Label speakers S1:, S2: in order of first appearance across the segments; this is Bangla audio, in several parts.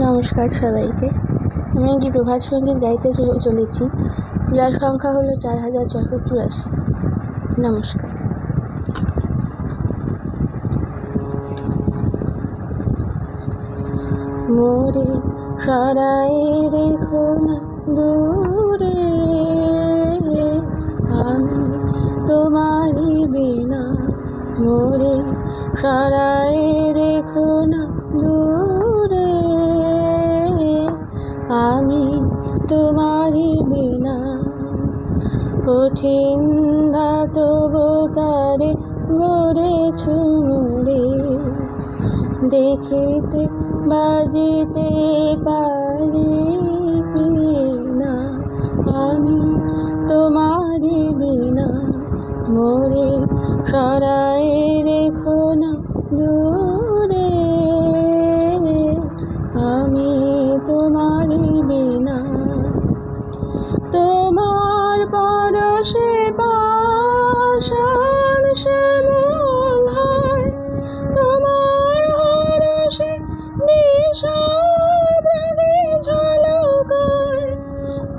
S1: নমস্কার সবাইকে। আমি একটি প্রভাত সঙ্গীত গাইতে চলেছি, যার সংখ্যা হলো 4484। নমস্কার। মোরে সরাই রেখো না দূরে, আমি তোমারি বিনা। মোরে সরাই রেখো না দূরে, আমি তোমারি বিনা। কঠিন ধাতব তারে গড়েছ মোরে, দেখিতে বাজিতে পারি না, আমি তোমারি বিনা। মোরে সরাই রেখো না দূরে, আমি তোমারি বিনা। তোমার পরশে পাষাণ শ্যামল হয়, তোমার হরষে বিষাদ রাগে ঝলকায়।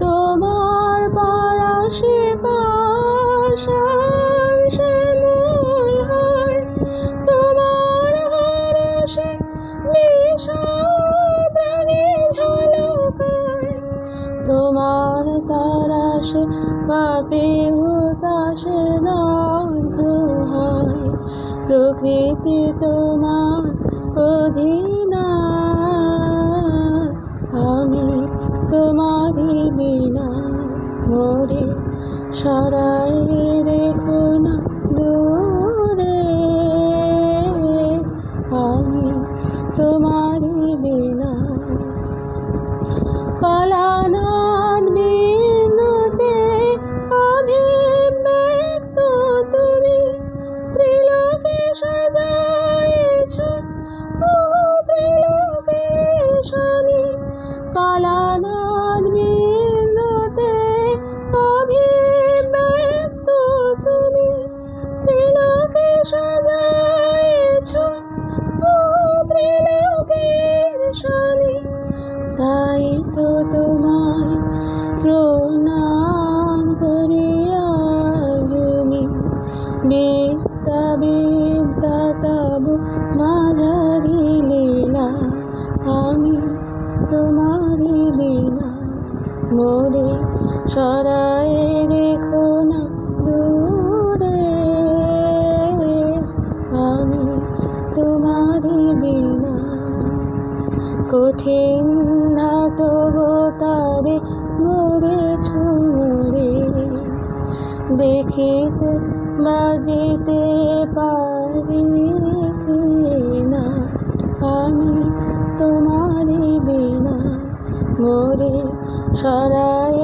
S1: তোমার পরশে পাষাণ শ্যামল হয়, তোমার হরষে বিষাদ রাগে ঝলকায়। তোমার তারাশে পাপে হুতাশে দগ্ধ হয়, প্রকৃতি তোমার অধীনা, আমি তোমারি বিনা। মোরে সরাই রেখো না দূরে, আমি তোমারি বিনা। কলানাদ বিন্দুতে অভিব্যক্ত তুমি, ত্রিলোকে সাজাইছ ত্রিলোকের স্বামী। কলানাদ বিন্দুতে অভিব্যক্ত তুমি, ত্রিলোকে সাজাইছ ত্রিলোকের স্বামী। তাই তো তোমায় প্রণাম করিয়া ভূমি, বিদ্যা বিদ্যা তব মাঝারি লীলা, আমি তোমারি বিনা। মোরে সরাই রেখো না দূরে, আমি তোমারি বিনা। কঠিন ধাতব তারে গড়েছ মোরে, দেখিতে বাজিতে পারি না, আমি তোমারি বিনা। মোরে সরাই